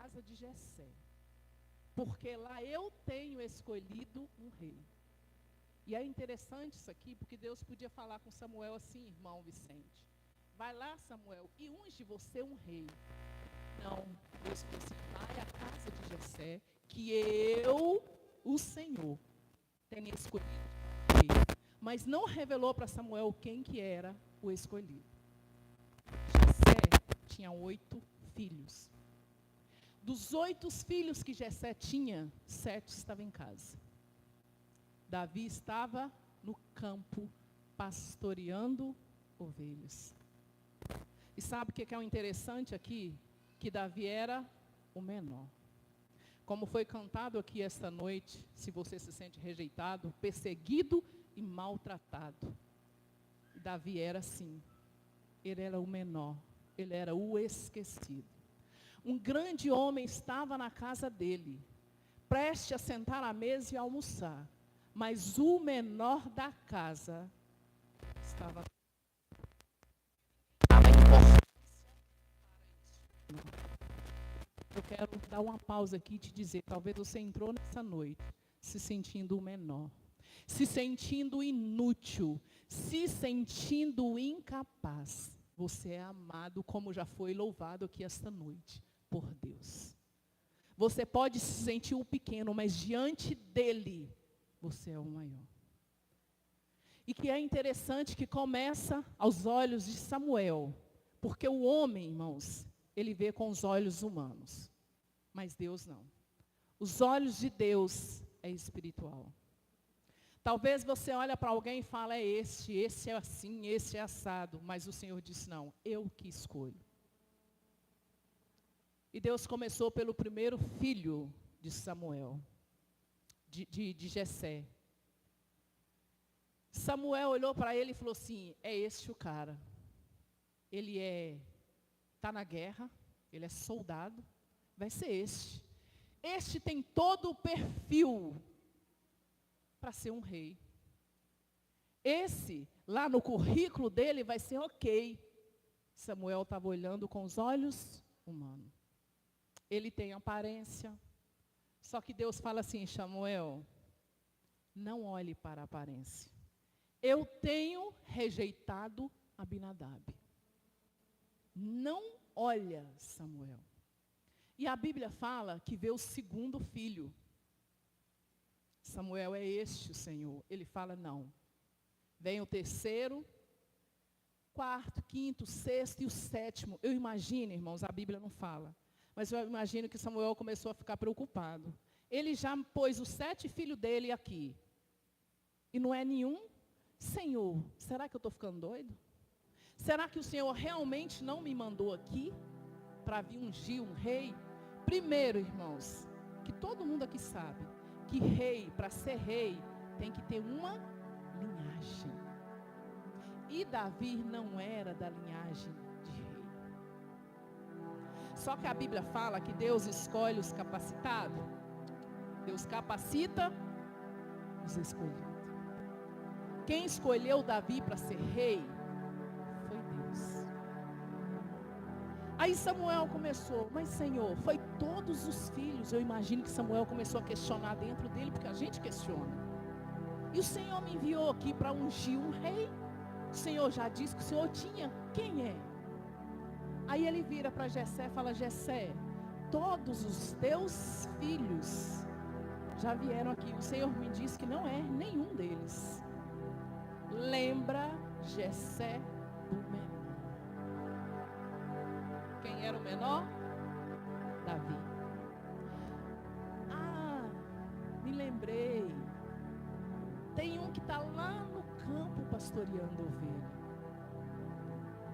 casa de Jessé, porque lá eu tenho escolhido um rei. E é interessante isso aqui, porque Deus podia falar com Samuel assim, irmão Vicente. Vai lá, Samuel, e unge você um rei. Não, Deus falou assim, vai à casa de Jessé, que eu, o Senhor, tenha escolhido um rei. Mas não revelou para Samuel quem que era o escolhido. Jessé tinha 8 filhos. Dos 8 filhos que Jessé tinha, 7 estavam em casa. Davi estava no campo, pastoreando ovelhas. E sabe o que é o interessante aqui? Que Davi era o menor. Como foi cantado aqui esta noite, se você se sente rejeitado, perseguido e maltratado. Davi era assim. Ele era o menor. Ele era o esquecido. Um grande homem estava na casa dele, preste a sentar à mesa e almoçar. Mas o menor da casa estava Eu quero dar uma pausa aqui e te dizer, talvez você entrou nessa noite se sentindo o menor, se sentindo inútil, se sentindo incapaz. Você é amado como já foi louvado aqui esta noite por Deus. Você pode se sentir o pequeno, mas diante dele, você é o maior. E que é interessante que começa aos olhos de Samuel, porque o homem, irmãos, ele vê com os olhos humanos, mas Deus não. Os olhos de Deus é espiritual. Talvez você olhe para alguém e fale, esse é assim, esse é assado, mas o Senhor disse, não, eu que escolho. E Deus começou pelo primeiro filho de Samuel, de Jessé. Samuel olhou para ele e falou assim, é este o cara. Ele está na guerra, ele é soldado, vai ser este. Este tem todo o perfil para ser um rei. Esse, lá no currículo dele, vai ser ok. Samuel estava olhando com os olhos humanos. Ele tem aparência. Só que Deus fala assim, Samuel, não olhe para a aparência. Eu tenho rejeitado Abinadab. Não olha, Samuel. E a Bíblia fala que vê o segundo filho. Samuel, é este o Senhor. Ele fala, não. Vem o terceiro, quarto, quinto, sexto e o sétimo. Eu imagino, irmãos, a Bíblia não fala. Mas eu imagino que Samuel começou a ficar preocupado. Ele já pôs os 7 filhos dele aqui. E não é nenhum. Senhor, será que eu estou ficando doido? Será que o Senhor realmente não me mandou aqui para vir ungir um rei? Primeiro, irmãos, que todo mundo aqui sabe, que rei, para ser rei, tem que ter uma linhagem. E Davi não era da linhagem de rei. Só que a Bíblia fala que Deus escolhe os capacitados. Deus capacita os escolhidos. Quem escolheu Davi para ser rei foi Deus. Aí Samuel começou, mas Senhor, foi todos os filhos. Eu imagino que Samuel começou a questionar dentro dele, porque a gente questiona. E o Senhor me enviou aqui para ungir um rei. O Senhor já disse que o Senhor tinha. Quem é? Aí ele vira para Jessé e fala, Jessé, todos os teus filhos já vieram aqui. O Senhor me disse que não é nenhum deles. Lembra Jessé do menor. Quem era o menor? Davi. Ah, me lembrei. Tem um que está lá no campo pastoreando ovelha.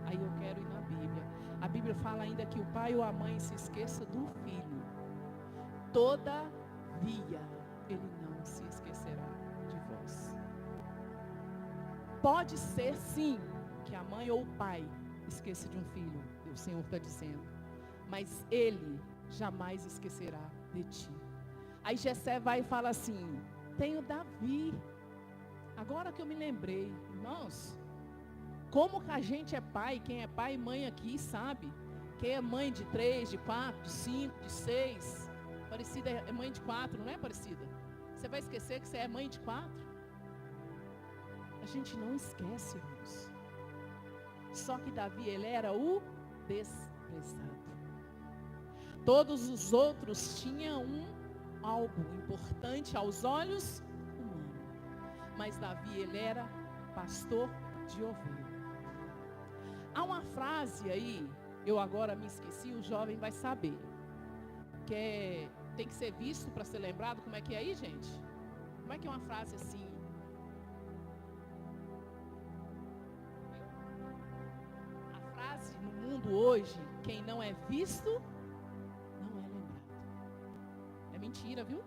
Aí eu quero ir na Bíblia. A Bíblia fala ainda que o pai ou a mãe se esqueça do filho. Todavia, ele não se esquecerá de vós. Pode ser sim que a mãe ou o pai esqueça de um filho, o Senhor está dizendo, mas ele jamais esquecerá de ti. Aí Jessé vai e fala assim, tenho Davi. Agora que eu me lembrei, irmãos, como que a gente é pai, quem é pai e mãe aqui sabe, Quem é mãe de 3, de 4, de 5, de 6, Aparecida é mãe de 4, não é, Aparecida? Você vai esquecer que você é mãe de 4? A gente não esquece, irmãos. Só que Davi, ele era o desprezado. Todos os outros tinham algo importante aos olhos humanos. Mas Davi, ele era pastor de ovelha. Há uma frase aí, eu agora me esqueci, o jovem vai saber. Tem que ser visto para ser lembrado. Como é que é aí, gente? Como é que é uma frase assim? A frase no mundo hoje, quem não é visto, não é lembrado. É mentira, viu?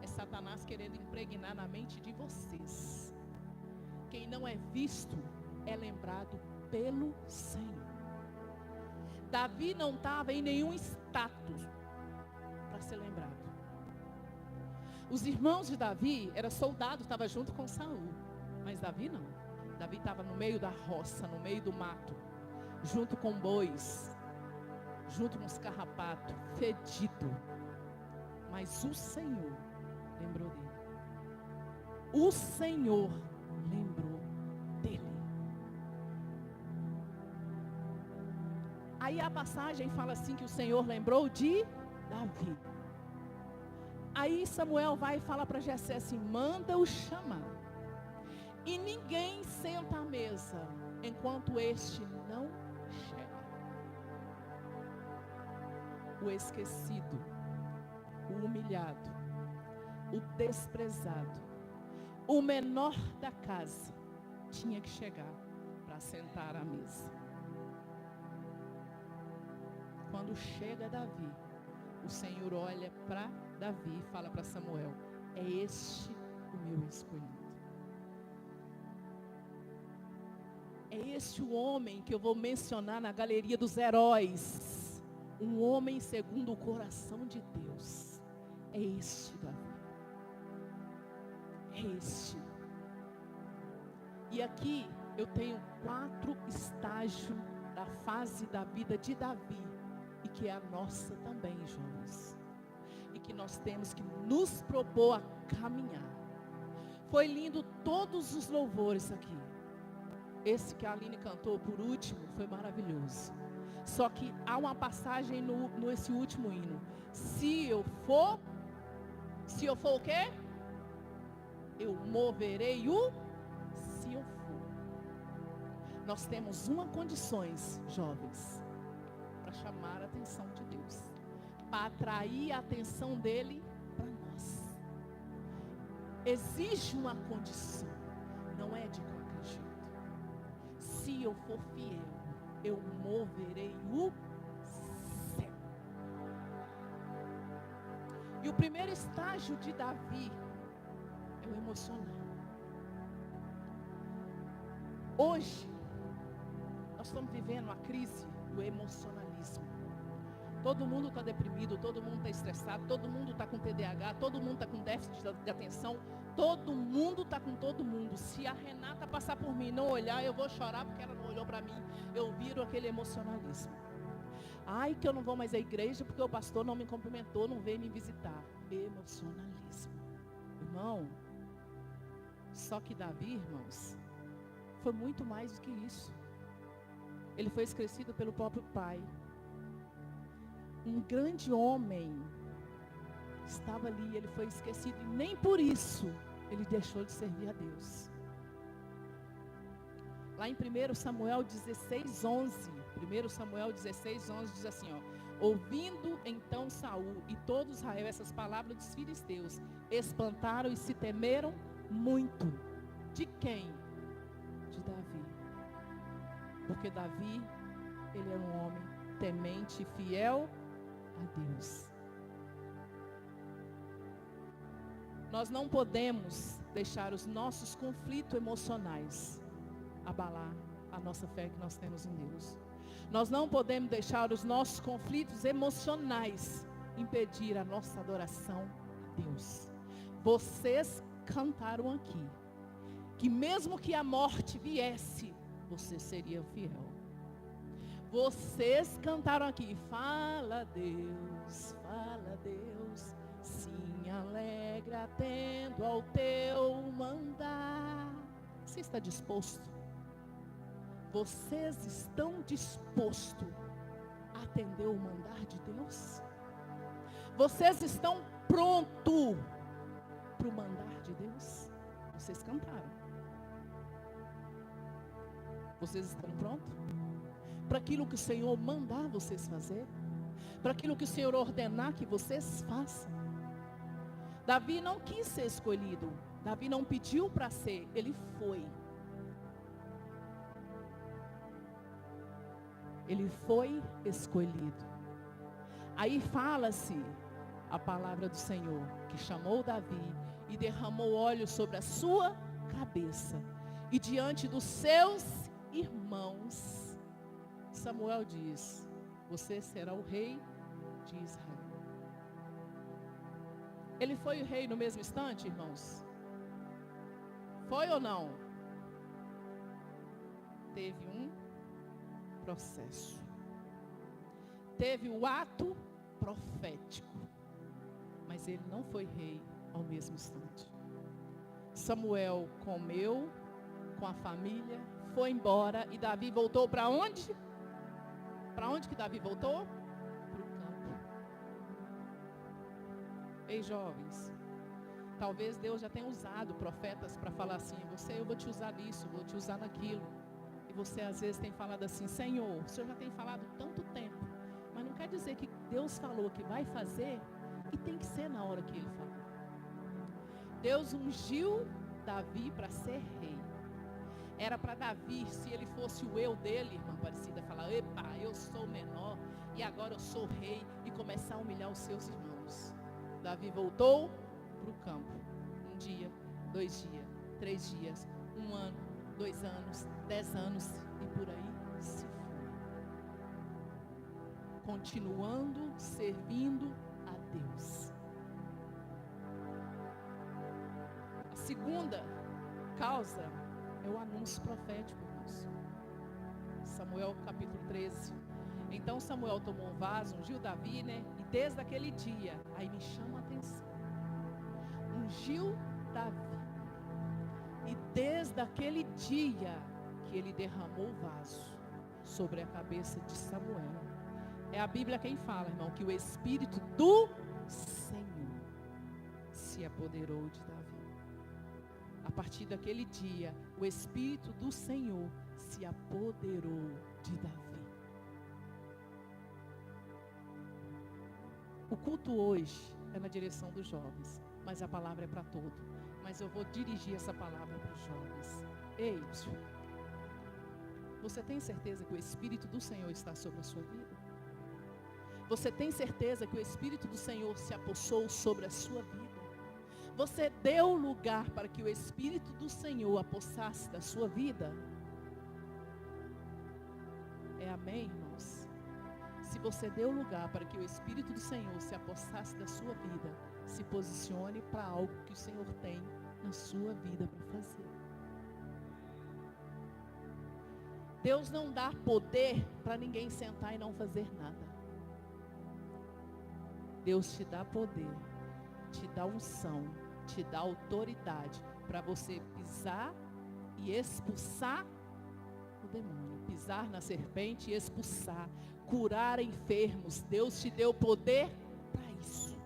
É Satanás querendo impregnar na mente de vocês. Quem não é visto, é lembrado pelo Senhor. Davi não estava em nenhum status para ser lembrado. Os irmãos de Davi eram soldados, estavam junto com Saul. Mas Davi não. Davi estava no meio da roça, no meio do mato, junto com bois, junto com os carrapatos, fedido. Mas o Senhor lembrou dele. O Senhor lembrou dele. Aí a passagem fala assim que o Senhor lembrou de Davi. Aí Samuel vai e fala para Jessé assim: manda-o chamar. E ninguém senta à mesa enquanto este não chega. O esquecido, o humilhado, o desprezado, o menor da casa tinha que chegar para sentar à mesa. Quando chega Davi, o Senhor olha para Davi e fala para Samuel: é este o meu escolhido. É este o homem que eu vou mencionar na galeria dos heróis. Um homem segundo o coração de Deus. É este Davi. É este. E aqui eu tenho 4 estágios da fase da vida de Davi. E que é a nossa também, jovens. E que nós temos que nos propor a caminhar. Foi lindo todos os louvores aqui. Esse que a Aline cantou por último foi maravilhoso. Só que há uma passagem nesse último hino. Se eu for o quê? Eu moverei o se eu for. Nós temos uma condição, jovens, para chamar a atenção de Deus, para atrair a atenção dele para nós. Exige uma condição, não é de qualquer jeito. Se eu for fiel, eu moverei o céu. E o primeiro estágio de Davi é o emocional. Hoje nós estamos vivendo a crise do emocionalismo. Todo mundo está deprimido, todo mundo está estressado, todo mundo está com TDAH, todo mundo está com déficit de atenção, todo mundo está com todo mundo. Se a Renata passar por mim e não olhar, eu vou chorar porque ela não olhou para mim. Eu viro aquele emocionalismo. Ai, que eu não vou mais à igreja porque o pastor não me cumprimentou, não veio me visitar. Emocionalismo. Irmão, só que Davi, irmãos, foi muito mais do que isso. Ele foi esquecido pelo próprio pai. Um grande homem estava ali, ele foi esquecido. E nem por isso ele deixou de servir a Deus. Lá em 1 Samuel 16:11. 1 Samuel 16:11 diz assim, ó: ouvindo então Saul e todo Israel essas palavras dos filisteus, espantaram e se temeram muito. De quem? De Davi. Porque Davi, ele era um homem temente e fiel a Deus. Nós não podemos deixar os nossos conflitos emocionais abalar a nossa fé que nós temos em Deus. Nós não podemos deixar os nossos conflitos emocionais impedir a nossa adoração a Deus. Vocês cantaram aqui que mesmo que a morte viesse, você seria fiel. Vocês cantaram aqui, fala Deus, sim, alegra atendo ao teu mandar. Você está disposto? Vocês estão dispostos a atender o mandar de Deus? Vocês estão prontos para o mandar de Deus? Vocês cantaram. Vocês estão prontos? Para aquilo que o Senhor mandar vocês fazer? Para aquilo que o Senhor ordenar que vocês façam? Davi não quis ser escolhido. Davi não pediu para ser, ele foi. Ele foi escolhido. Aí fala-se a palavra do Senhor, que chamou Davi e derramou óleo sobre a sua cabeça. E diante dos seus irmãos, Samuel diz: você será o rei de Israel. Ele foi o rei no mesmo instante, irmãos? Foi ou não? Teve um processo. Teve o ato profético. Mas ele não foi rei ao mesmo instante. Samuel comeu com a família, foi embora e Davi voltou para onde? Para onde que Davi voltou? Para o campo. Ei, jovens, talvez Deus já tenha usado profetas para falar assim: eu vou te usar nisso, vou te usar naquilo. E você às vezes tem falado assim: Senhor, o Senhor já tem falado tanto tempo, mas não quer dizer que Deus falou que vai fazer e tem que ser na hora que Ele falou. Deus ungiu Davi para ser rei. Era para Davi, se ele fosse o eu dele, irmã Aparecida, falar: epa, eu sou menor e agora eu sou rei, e começar a humilhar os seus irmãos. Davi voltou para o campo. 1 dia, 2 dias, 3 dias, 1 ano, 2 anos, 10 anos e por aí se foi. Continuando servindo a Deus. A segunda causa é o anúncio profético, irmãos. Samuel capítulo 13. Então Samuel tomou um vaso, ungiu Davi, né? E desde aquele dia, aí me chama a atenção, ungiu Davi. E desde aquele dia que ele derramou o vaso sobre a cabeça de Samuel. É a Bíblia quem fala, irmão, que o Espírito do Senhor se apoderou de Davi. A partir daquele dia, o Espírito do Senhor se apoderou de Davi. O culto hoje é na direção dos jovens, mas a palavra é para todo. Mas eu vou dirigir essa palavra para os jovens. Ei, você tem certeza que o Espírito do Senhor está sobre a sua vida? Você tem certeza que o Espírito do Senhor se apossou sobre a sua vida? Você deu lugar para que o Espírito do Senhor apossasse da sua vida? É amém, irmãos? Se você deu lugar para que o Espírito do Senhor se apossasse da sua vida, se posicione para algo que o Senhor tem na sua vida para fazer. Deus não dá poder para ninguém sentar e não fazer nada. Deus te dá poder, te dá unção, te dá autoridade para você pisar e expulsar o demônio, pisar na serpente e expulsar, curar enfermos. Deus te deu poder para isso.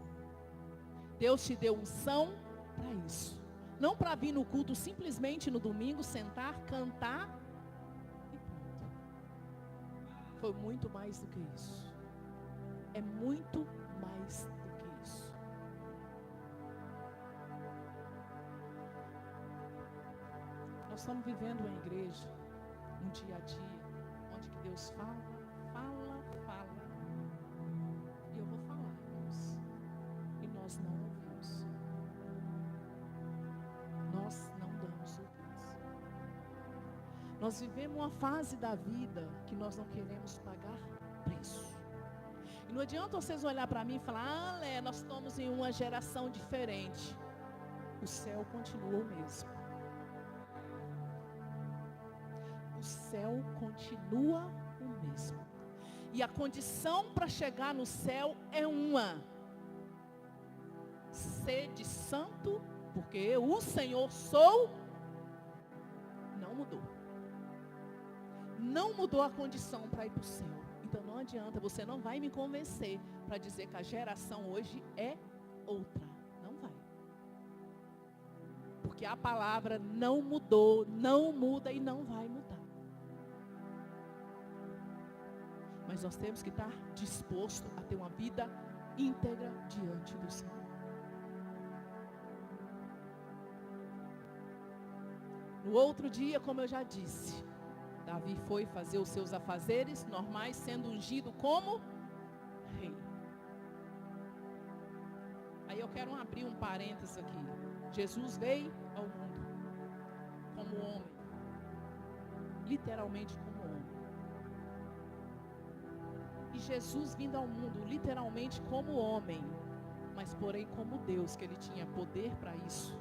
Deus te deu unção para isso. Não para vir no culto simplesmente no domingo, sentar, cantar e pronto. Foi muito mais do que isso. É muito mais do que isso. Nós estamos vivendo uma igreja, um dia a dia, onde que Deus fala. E eu vou falar, irmãos. E nós não ouvimos. Nós não damos ouvidos. Nós vivemos uma fase da vida que nós não queremos pagar preço. E não adianta vocês olhar para mim e falar: nós estamos em uma geração diferente. O céu continua o mesmo. O céu continua o mesmo. E a condição para chegar no céu é uma: sede santo, porque eu, o Senhor, sou. Não mudou. Não mudou a condição para ir para o céu. Então não adianta, você não vai me convencer para dizer que a geração hoje é outra. Não vai. Porque a palavra não mudou, não muda e não vai mudar. Mas nós temos que estar disposto a ter uma vida íntegra diante do Senhor. No outro dia, como eu já disse, Davi foi fazer os seus afazeres normais, sendo ungido como rei. Aí eu quero abrir um parênteses aqui. Jesus veio ao mundo como homem, literalmente como homem. E Jesus vindo ao mundo literalmente como homem, mas porém como Deus, que ele tinha poder para isso.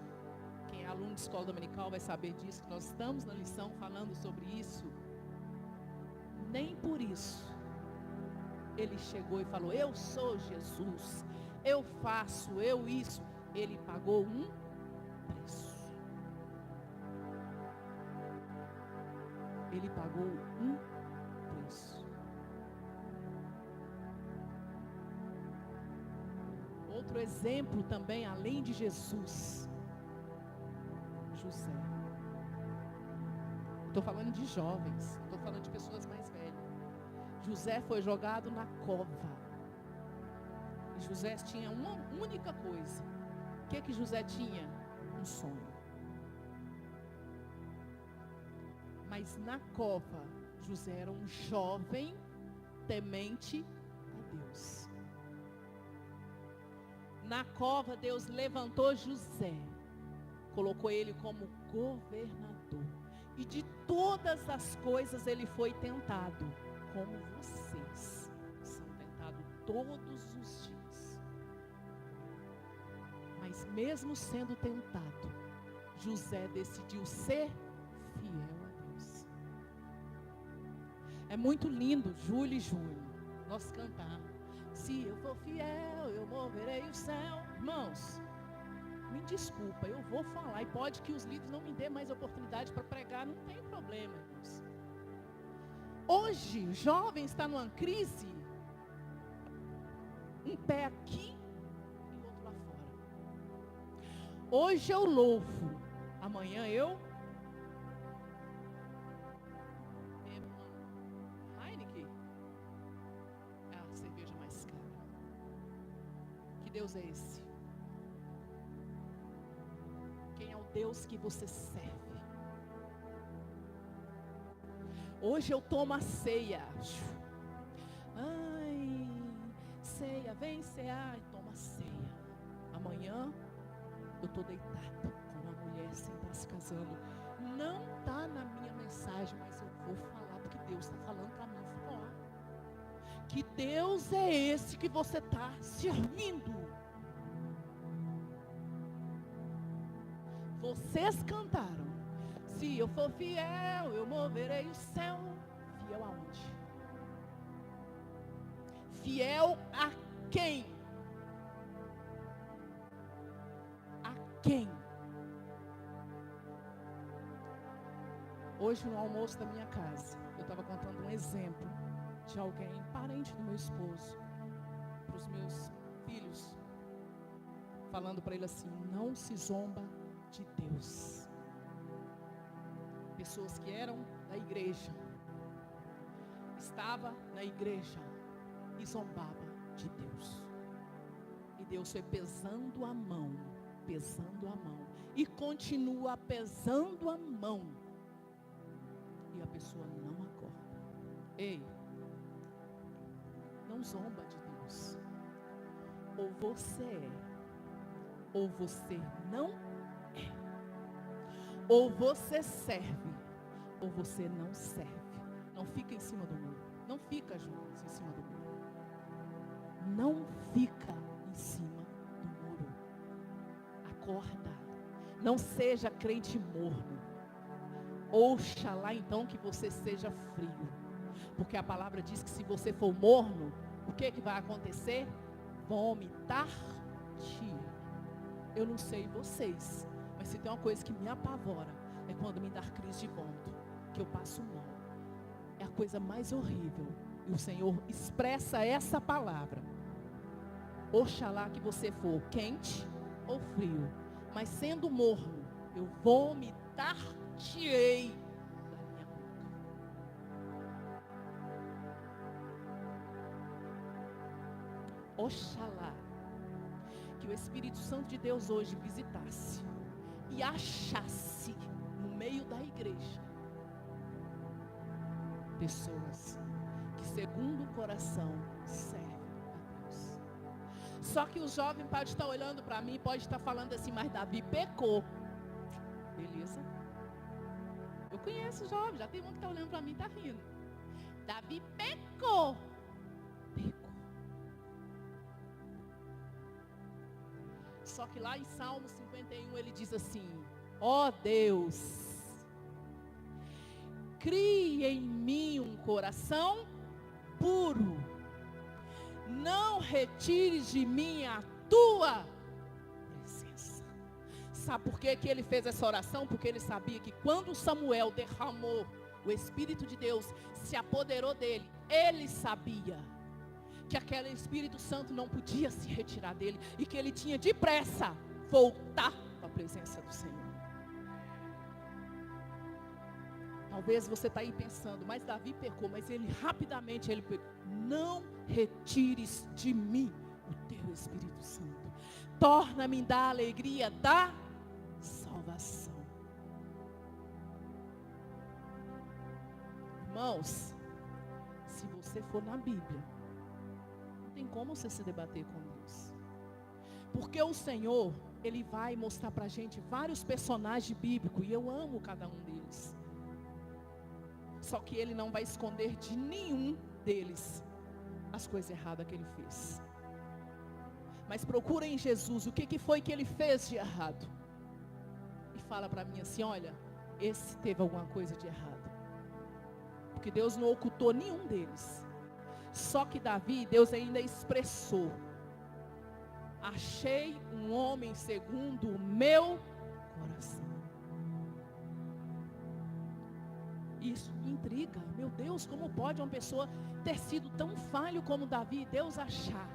Quem é aluno de escola dominical vai saber disso, que nós estamos na lição falando sobre isso. Nem por isso ele chegou e falou: eu sou Jesus, eu faço, eu isso. Ele pagou um preço. Ele pagou um preço. Outro exemplo também, além de Jesus, José. Estou falando de jovens, estou falando de pessoas mais velhas. José foi jogado na cova. E José tinha uma única coisa. O que José tinha? Um sonho. Mas na cova, José era um jovem temente a Deus. Na cova, Deus levantou José, colocou ele como governador. E de todas as coisas ele foi tentado, como vocês são tentados todos os dias. Mas mesmo sendo tentado, José decidiu ser fiel a Deus. É muito lindo, julho e junho, nós cantamos: se eu for fiel, eu moverei o céu. Irmãos, me desculpa, eu vou falar, e pode que os líderes não me dêem mais oportunidade para pregar, não tem problema, irmãos. Hoje, o jovem está numa crise, um pé aqui e outro lá fora. Hoje eu louvo, amanhã eu bebo uma Heineken, é a cerveja mais cara. Que Deus é esse? Quem é o Deus que você serve? Hoje eu tomo a ceia. Ai, ceia, vem cear, e toma a ceia. Amanhã eu estou deitada com uma mulher sem estar se casando. Não está na minha mensagem, mas eu vou falar, porque Deus está falando para mim falar. Que Deus é esse que você está servindo? Vocês cantaram: se eu for fiel, eu moverei o céu. Fiel aonde? Fiel a quem? A quem? Hoje no almoço da minha casa, eu estava contando um exemplo de alguém, parente do meu esposo, para os meus filhos, falando para ele assim: não se zomba de Deus. Pessoas que eram da igreja, estava na igreja e zombava de Deus. E Deus foi pesando a mão, e continua pesando a mão, e a pessoa não acorda. Ei, não zomba de Deus. Ou você é, ou você não é. Ou você serve, ou você não serve. Não fica em cima do muro. Não fica, Jonas, em cima do muro. Não fica em cima do muro. Acorda. Não seja crente morno. Oxalá então que você seja frio. Porque a palavra diz que se você for morno, o que vai acontecer? Vomitar-te. Eu não sei vocês, mas se tem uma coisa que me apavora, é quando me dá crise de vômito, que eu passo mal. É a coisa mais horrível. E o Senhor expressa essa palavra. Oxalá que você for quente ou frio, mas sendo morno, eu vomitar-te-ei da minha boca. Oxalá que o Espírito Santo de Deus hoje visitasse e achasse no meio da igreja pessoas que segundo o coração servem a Deus. Só que o jovem pode estar olhando para mim, pode estar falando assim, mas Davi pecou. Beleza? Eu conheço o jovem, já tem um que está olhando para mim e está rindo. Davi pecou. Pecou. Só que lá em Salmo 51 ele diz assim: ó Deus, crie em mim um coração puro, não retires de mim a tua presença. Sabe por que ele fez essa oração? Porque ele sabia que quando Samuel derramou, o Espírito de Deus se apoderou dele, ele sabia que aquele Espírito Santo não podia se retirar dele, e que ele tinha depressa voltar para a presença do Senhor. Talvez você está aí pensando, mas Davi pecou, mas ele rapidamente ele pecou. Não retires de mim o teu Espírito Santo. Torna-me da alegria da salvação. Irmãos, se você for na Bíblia, não tem como você se debater com Deus. Porque o Senhor, Ele vai mostrar para a gente vários personagens bíblicos, e eu amo cada um deles. Só que Ele não vai esconder de nenhum deles as coisas erradas que Ele fez. Mas procura em Jesus o que foi que Ele fez de errado. E fala para mim assim, olha, esse teve alguma coisa de errado. Porque Deus não ocultou nenhum deles. Só que Davi, Deus ainda expressou: achei um homem segundo o meu coração. Isso me intriga. Meu Deus, como pode uma pessoa ter sido tão falho como Davi, Deus achar?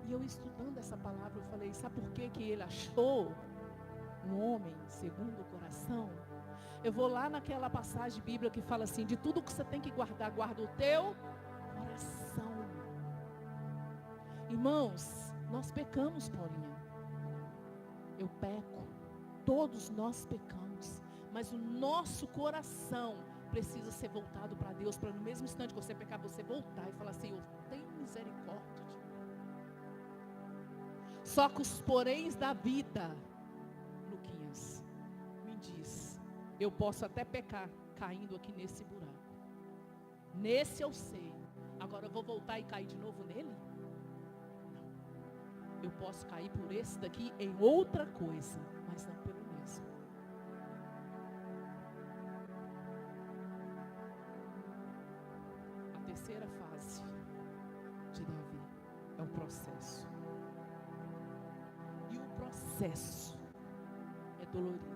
E eu estudando essa palavra, eu falei, sabe por que ele achou um homem segundo o coração? Eu vou lá naquela passagem bíblica que fala assim, de tudo que você tem que guardar, guarda o teu coração. Irmãos, nós pecamos, Paulinha. Eu peco. Todos nós pecamos. Mas o nosso coração precisa ser voltado para Deus, para no mesmo instante que você pecar, você voltar e falar, Senhor, tem misericórdia de mim. Só que os poréns da vida, Luquinhas, me diz, eu posso até pecar caindo aqui nesse buraco. Nesse eu sei. Agora eu vou voltar e cair de novo nele? Não. Eu posso cair por esse daqui em outra coisa, mas não pelo mesmo. A terceira fase de Davi é o processo. E o processo é dolorido.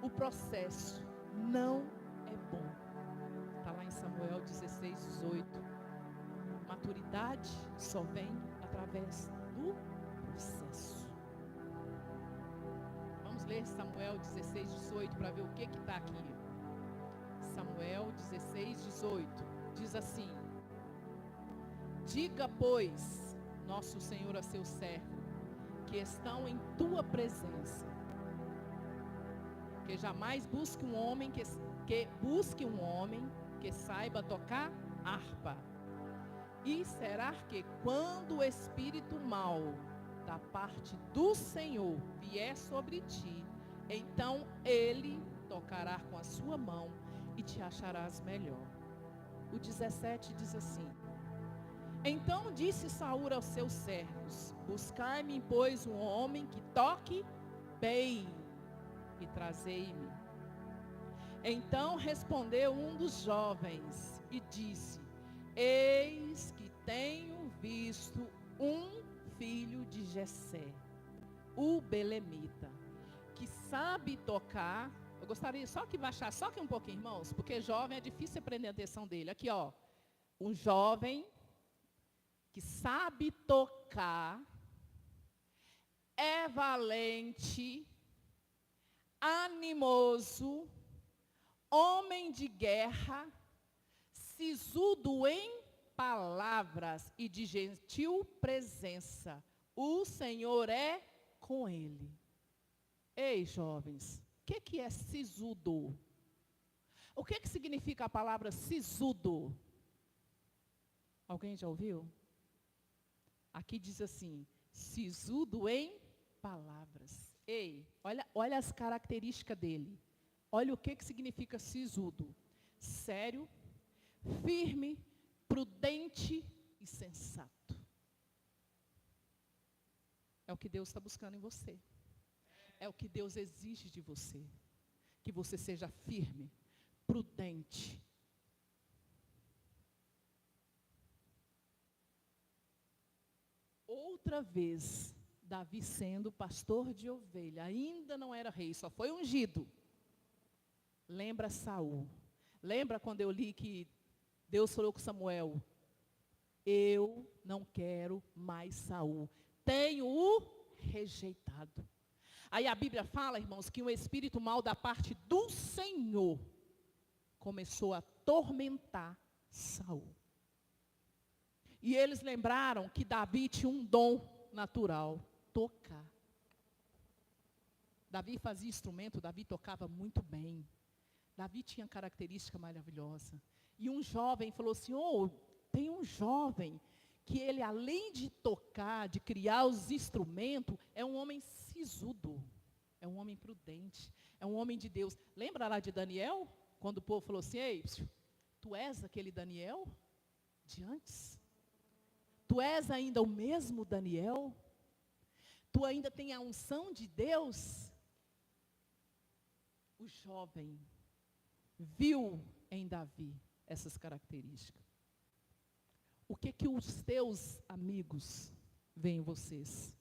O processo não é bom. Está lá em Samuel 16, 18. Maturidade só vem através do processo. Vamos ler Samuel 16, 18 para ver o que está aqui. Samuel 16, 18. Diz assim: diga, pois, nosso Senhor a seu servo, que estão em tua presença, que jamais busque um homem que saiba tocar harpa. E será que quando o espírito mau da parte do Senhor vier sobre ti, então ele tocará com a sua mão e te acharás melhor. O 17 diz assim: então disse Saul aos seus servos: buscai-me, pois, um homem que toque bem, e trazei-me. Então respondeu um dos jovens e disse: eis que tenho visto um filho de Jessé, o belemita, que sabe tocar. Eu gostaria só que baixar, só que um pouquinho, irmãos, porque jovem é difícil prender a atenção dele. Aqui, ó, um jovem que sabe tocar, é valente, animoso, homem de guerra, sisudo em palavras e de gentil presença. O Senhor é com ele. Ei, jovens, o que é sisudo? O que significa a palavra sisudo? Alguém já ouviu? Aqui diz assim, sisudo em palavras. Ei, olha as características dele. Olha o que significa sisudo. Sério, firme, prudente e sensato. É o que Deus está buscando em você. É o que Deus exige de você. Que você seja firme, prudente. Outra vez, Davi sendo pastor de ovelha, ainda não era rei, só foi ungido. Lembra Saul. Lembra quando eu li que Deus falou com Samuel: eu não quero mais Saul, tenho-o rejeitado. Aí a Bíblia fala, irmãos, que um espírito mau da parte do Senhor começou a atormentar Saul. E eles lembraram que Davi tinha um dom natural, tocar. Davi fazia instrumento, Davi tocava muito bem. Davi tinha característica maravilhosa. E um jovem falou assim, tem um jovem que ele, além de tocar, de criar os instrumentos, é um homem sisudo, é um homem prudente, é um homem de Deus. Lembra lá de Daniel? Quando o povo falou assim, ei, tu és aquele Daniel de antes? Tu és ainda o mesmo Daniel? Tu ainda tem a unção de Deus? O jovem viu em Davi essas características. O que os teus amigos veem em vocês?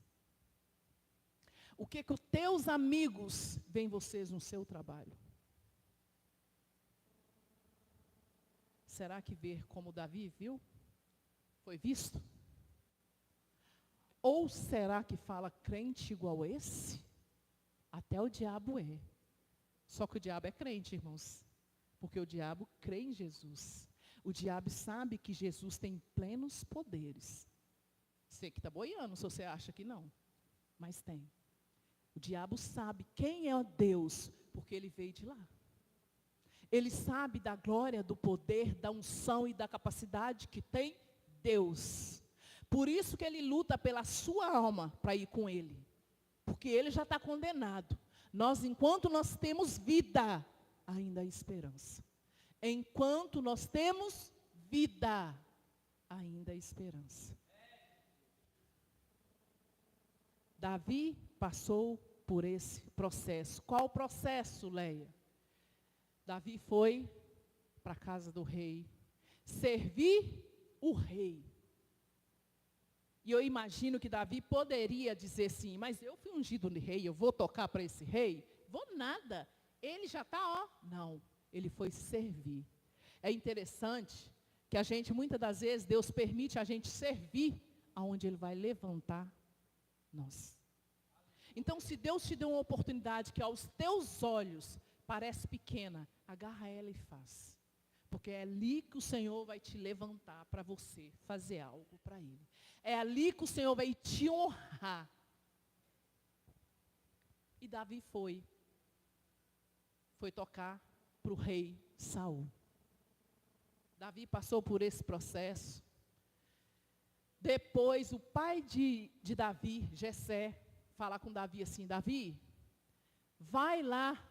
O que os teus amigos veem em vocês no seu trabalho? Será que ver como Davi viu? Foi visto? Ou será que fala crente igual esse? Até o diabo é. Só que o diabo é crente, irmãos. Porque o diabo crê em Jesus. O diabo sabe que Jesus tem plenos poderes. Você que está boiando, se você acha que não. Mas tem. O diabo sabe quem é Deus, porque ele veio de lá. Ele sabe da glória, do poder, da unção e da capacidade que tem Deus. Por isso que ele luta pela sua alma para ir com ele. Porque ele já está condenado. Enquanto nós temos vida, ainda há esperança. Enquanto nós temos vida, ainda há esperança. Davi passou por esse processo. Qual processo, Leia? Davi foi para a casa do rei, servir o rei. E eu imagino que Davi poderia dizer sim, mas eu fui ungido de rei, eu vou tocar para esse rei? Vou nada, ele já está, Não, ele foi servir. É interessante que a gente, muitas das vezes, Deus permite a gente servir aonde ele vai levantar nós. Então, se Deus te deu uma oportunidade que aos teus olhos parece pequena, agarra ela e faz. Porque é ali que o Senhor vai te levantar para você fazer algo para Ele. É ali que o Senhor vai te honrar. E Davi foi tocar para o rei Saul. Davi passou por esse processo. Depois o pai de Davi, Jessé, fala com Davi assim, Davi, vai lá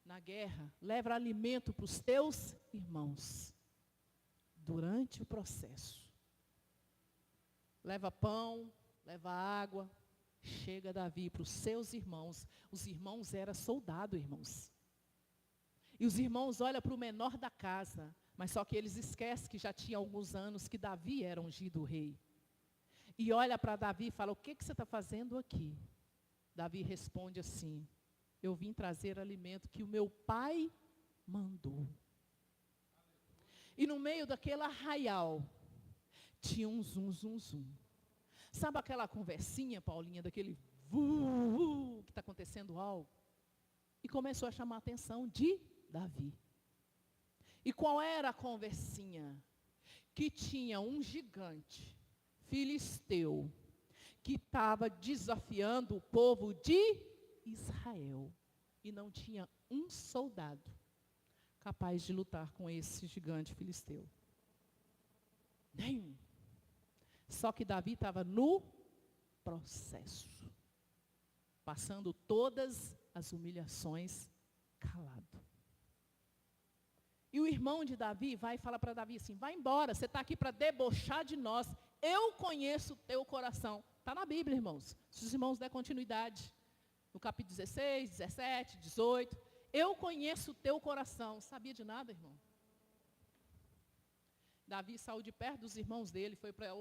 na guerra, leva alimento para os teus irmãos. Durante o processo. Leva pão, leva água. Chega Davi para os seus irmãos. Os irmãos eram soldados, irmãos. E os irmãos olham para o menor da casa, mas só que eles esquecem que já tinha alguns anos que Davi era ungido rei. E olha para Davi e fala, o que você está fazendo aqui? Davi responde assim, eu vim trazer alimento que o meu pai mandou. E no meio daquele arraial, tinha um zum, zum, zum. Sabe aquela conversinha, Paulinha, daquele que está acontecendo algo? E começou a chamar a atenção de Davi. E qual era a conversinha? Que tinha um gigante filisteu que estava desafiando o povo de Israel. E não tinha um soldado capaz de lutar com esse gigante filisteu. Nenhum. Só que Davi estava no processo, passando todas as humilhações calado. E o irmão de Davi vai falar para Davi assim, vai embora, você está aqui para debochar de nós, eu conheço o teu coração. Está na Bíblia, irmãos, se os irmãos der continuidade, no capítulo 16, 17, 18, eu conheço o teu coração. Sabia de nada, irmão? Davi saiu de perto dos irmãos dele, foi para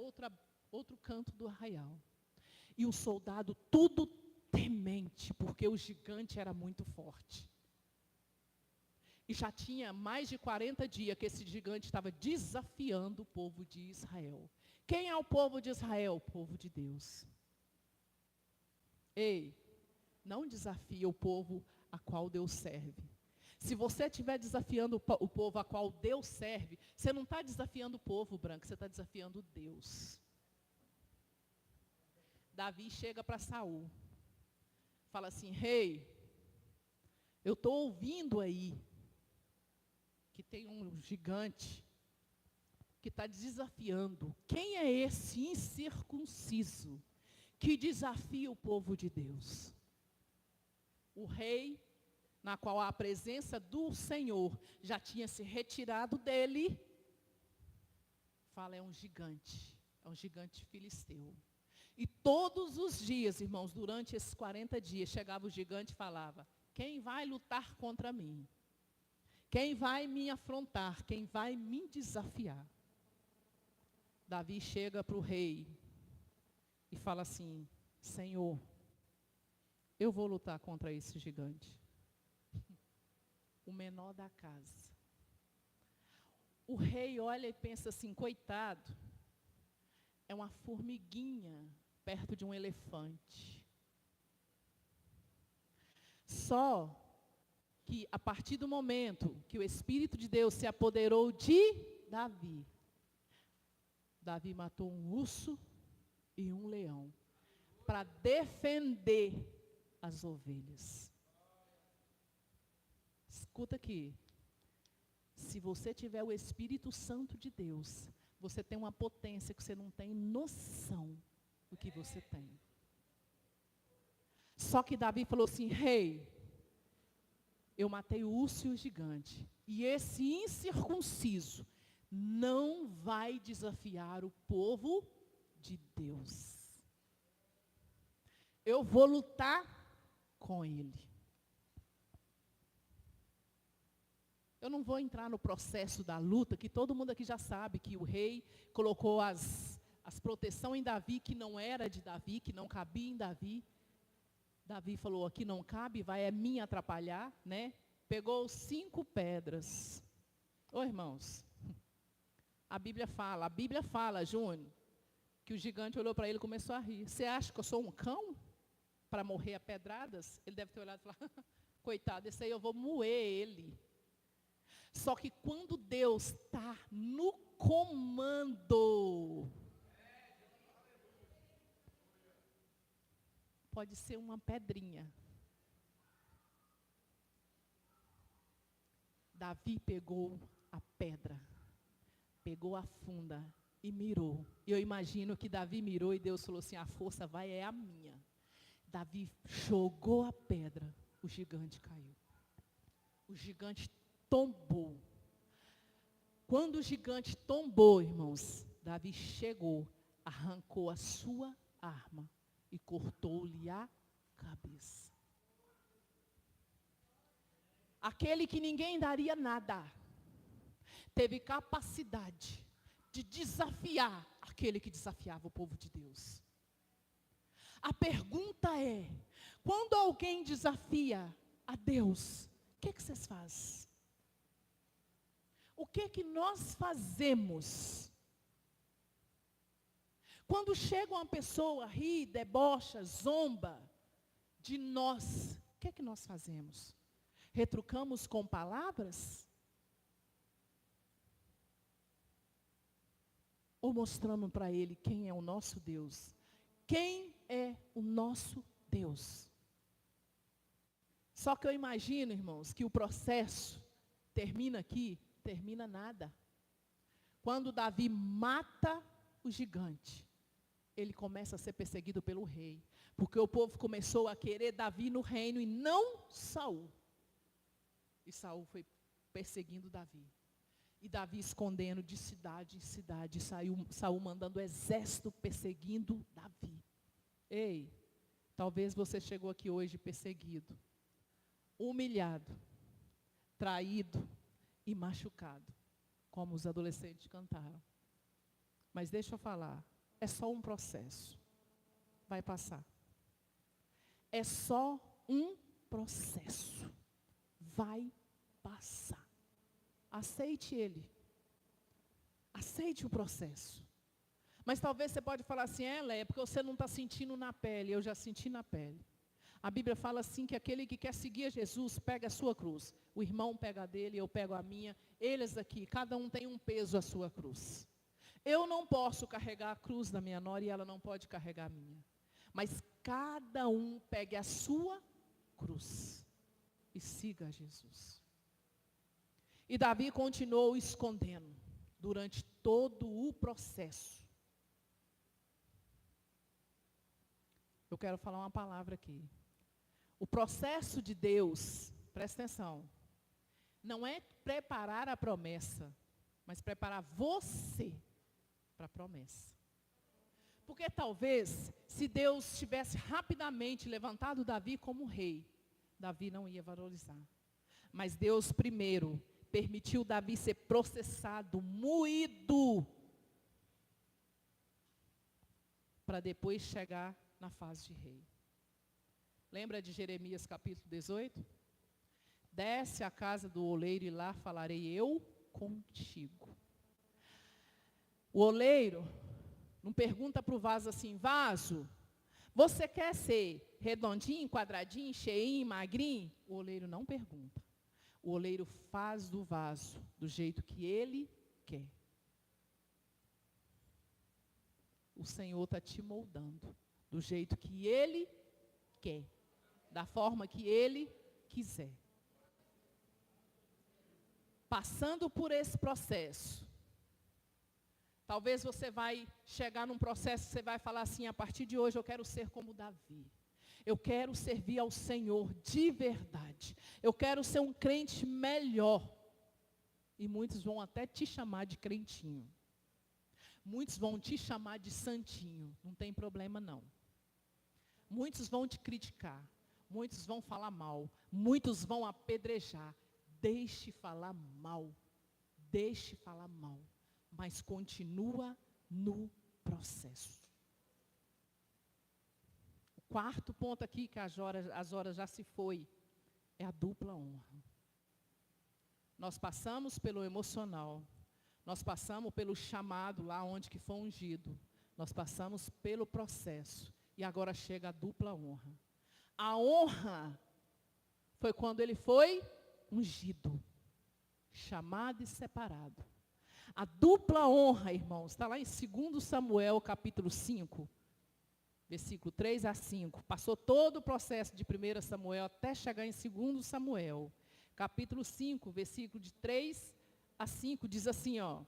outro canto do arraial. E o soldado tudo temente, porque o gigante era muito forte. E já tinha mais de 40 dias que esse gigante estava desafiando o povo de Israel. Quem é o povo de Israel? O povo de Deus. Ei, não desafia o povo a qual Deus serve. Se você estiver desafiando o povo a qual Deus serve, você não está desafiando o povo branco, você está desafiando Deus. Davi chega para Saul, fala assim, rei, eu estou ouvindo aí que tem um gigante que está desafiando. Quem é esse incircunciso que desafia o povo de Deus? O rei, na qual a presença do Senhor já tinha se retirado dele, fala, é um gigante filisteu. E todos os dias, irmãos, durante esses 40 dias, chegava o gigante e falava, quem vai lutar contra mim? Quem vai me afrontar? Quem vai me desafiar? Davi chega para o rei e fala assim, Senhor, eu vou lutar contra esse gigante. O menor da casa. O rei olha e pensa assim, coitado, é uma formiguinha perto de um elefante. Só que a partir do momento que o Espírito de Deus se apoderou de Davi, Davi matou um urso e um leão para defender as ovelhas. Escuta aqui, se você tiver o Espírito Santo de Deus, você tem uma potência que você não tem noção do que você tem. Só que Davi falou assim, rei, eu matei o urso e o gigante, e esse incircunciso não vai desafiar o povo de Deus. Eu vou lutar com ele. Eu não vou entrar no processo da luta, que todo mundo aqui já sabe que o rei colocou as proteções em Davi, que não era de Davi, que não cabia em Davi. Davi falou, aqui não cabe, vai é mim atrapalhar, né? Pegou 5 pedras. Ô irmãos, a Bíblia fala, Júnior, que o gigante olhou para ele e começou a rir. Você acha que eu sou um cão para morrer a pedradas? Ele deve ter olhado e falado, coitado, esse aí eu vou moer ele. Só que quando Deus está no comando, pode ser uma pedrinha. Davi pegou a pedra, pegou a funda e mirou. Eu imagino que Davi mirou e Deus falou assim, a força vai é a minha. Davi jogou a pedra, o gigante caiu. O gigante tombou. Quando o gigante tombou, irmãos, Davi chegou, arrancou a sua arma e cortou-lhe a cabeça. aquele que ninguém daria nada, teve capacidade de desafiar aquele que desafiava o povo de Deus. A pergunta é, quando alguém desafia a Deus, o que vocês fazem? O que nós fazemos? Quando chega uma pessoa, ri, debocha, zomba de nós, o que nós fazemos? Retrucamos com palavras? Ou mostramos para ele quem é o nosso Deus? Quem é o nosso Deus? Só que eu imagino, irmãos, que o processo termina aqui, termina nada. Quando Davi mata o gigante, ele começa a ser perseguido pelo rei. Porque o povo começou a querer Davi no reino e não Saul. E Saul foi perseguindo Davi. E Davi escondendo de cidade em cidade. Saul mandando o exército perseguindo Davi. Ei, talvez você chegou aqui hoje perseguido, humilhado, traído e machucado, como os adolescentes cantaram. Mas deixa eu falar, é só um processo. Vai passar. É só um processo. Vai passar. Aceite ele. Aceite o processo. Mas talvez você pode falar assim, é porque você não está sentindo na pele. Eu já senti na pele. A Bíblia fala assim que aquele que quer seguir a Jesus, pega a sua cruz. O irmão pega a dele, eu pego a minha. Eles aqui, cada um tem um peso a sua cruz. Eu não posso carregar a cruz da minha nora e ela não pode carregar a minha. Mas cada um pegue a sua cruz e siga a Jesus. E Davi continuou escondendo durante todo o processo. Eu quero falar uma palavra aqui. O processo de Deus, presta atenção, não é preparar a promessa, mas preparar você para a promessa. Porque talvez, se Deus tivesse rapidamente levantado Davi como rei, Davi não ia valorizar. Mas Deus primeiro permitiu Davi ser processado, moído, para depois chegar na fase de rei. Lembra de Jeremias capítulo 18? Desce à casa do oleiro e lá falarei eu contigo. O oleiro não pergunta para o vaso assim, vaso, você quer ser redondinho, quadradinho, cheinho, magrinho? O oleiro não pergunta. O oleiro faz do vaso do jeito que ele quer. O Senhor está te moldando do jeito que ele quer, da forma que ele quiser. Passando por esse processo, talvez você vai chegar num processo que você vai falar assim, a partir de hoje eu quero ser como Davi. Eu quero servir ao Senhor de verdade. Eu quero ser um crente melhor. E muitos vão até te chamar de crentinho. Muitos vão te chamar de santinho. Não tem problema não. Muitos vão te criticar. Muitos vão falar mal. Muitos vão apedrejar. Deixe falar mal. Deixe falar mal. Mas continua no processo. O quarto ponto aqui, que as horas já se foi, é a dupla honra. Nós passamos pelo emocional. Nós passamos pelo chamado lá onde que foi ungido. Nós passamos pelo processo. E agora chega a dupla honra. A honra foi quando ele foi ungido, chamado e separado. A dupla honra, irmãos, está lá em 2 Samuel, capítulo 5, versículo 3 a 5. Passou todo o processo de 1 Samuel até chegar em 2 Samuel. Capítulo 5, versículo de 3 a 5, diz assim, ó.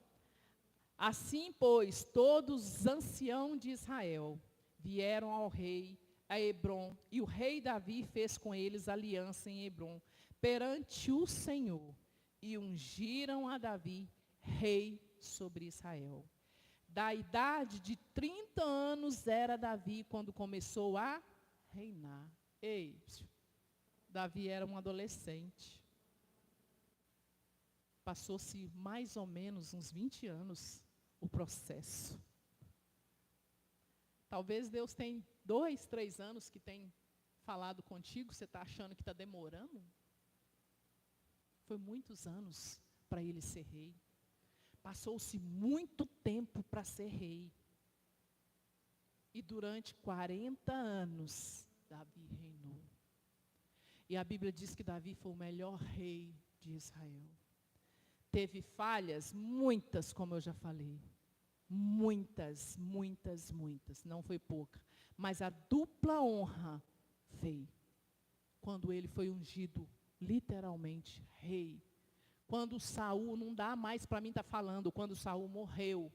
Assim, pois, todos os anciãos de Israel vieram ao rei, a Hebrom, e o rei Davi fez com eles aliança em Hebrom, perante o Senhor, e ungiram a Davi rei sobre Israel. Da idade de 30 anos era Davi quando começou a reinar. Ei, Davi era um adolescente. Passou-se mais ou menos uns 20 anos o processo. Talvez Deus tenha 2, 3 anos que tem falado contigo, você está achando que está demorando? Foi muitos anos para ele ser rei. Passou-se muito tempo para ser rei. E durante 40 anos, Davi reinou. E a Bíblia diz que Davi foi o melhor rei de Israel. Teve falhas, muitas, como eu já falei. Muitas, muitas, muitas. Não foi pouca. Mas a dupla honra veio quando ele foi ungido, literalmente, rei. Quando Saul, não dá mais para mim estar falando, quando Saul morreu.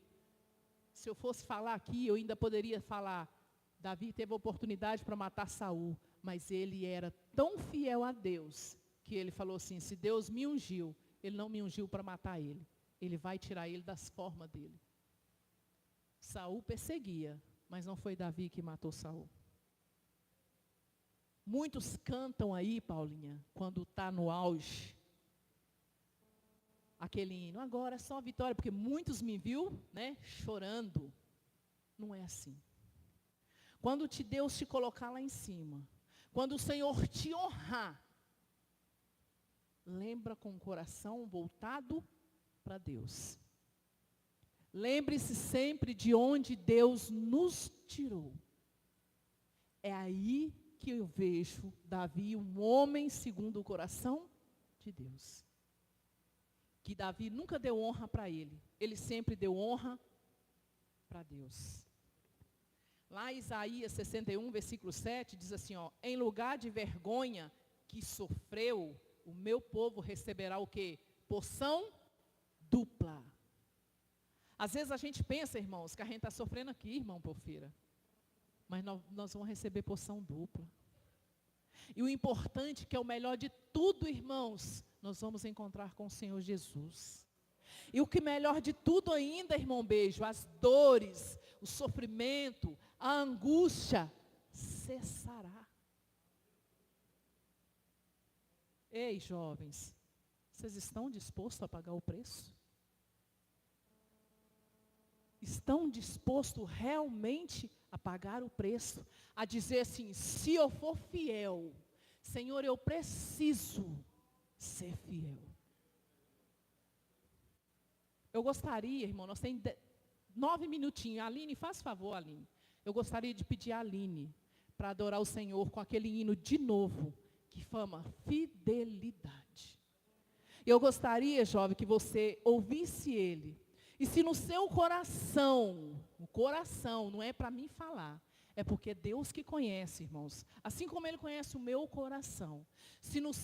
Se eu fosse falar aqui, eu ainda poderia falar, Davi teve a oportunidade para matar Saul, mas ele era tão fiel a Deus, que ele falou assim, se Deus me ungiu, ele não me ungiu para matar ele. Ele vai tirar ele das formas dele. Saul perseguia, mas não foi Davi que matou Saul. Muitos cantam aí, Paulinha, quando está no auge, aquele hino, agora é só vitória, porque muitos me viu, né, chorando. Não é assim. Quando Deus te colocar lá em cima, quando o Senhor te honrar, lembra com o coração voltado para Deus. Lembre-se sempre de onde Deus nos tirou. É aí que eu vejo Davi, um homem segundo o coração de Deus. Que Davi nunca deu honra para ele. Ele sempre deu honra para Deus. Lá em Isaías 61, versículo 7, diz assim, ó, em lugar de vergonha que sofreu, o meu povo receberá o quê? Porção dupla. Às vezes a gente pensa, irmãos, que a gente está sofrendo aqui, irmão Porfira. Mas nós vamos receber porção dupla. E o importante, que é o melhor de tudo, irmãos, nós vamos encontrar com o Senhor Jesus. E o que melhor de tudo ainda, irmão Beijo, as dores, o sofrimento, a angústia, cessará. Ei, jovens, vocês estão dispostos a pagar o preço? Estão dispostos realmente a pagar o preço? A dizer assim, se eu for fiel, Senhor, eu preciso ser fiel. Eu gostaria, irmão, nós temos 9 minutinhos. Aline, faz favor, Aline. Eu gostaria de pedir a Aline para adorar o Senhor com aquele hino de novo, que chama Fidelidade. Eu gostaria, jovem, que você ouvisse ele. E se no seu coração, o coração, não é para mim falar, é porque é Deus que conhece, irmãos. Assim como Ele conhece o meu coração. Se no seu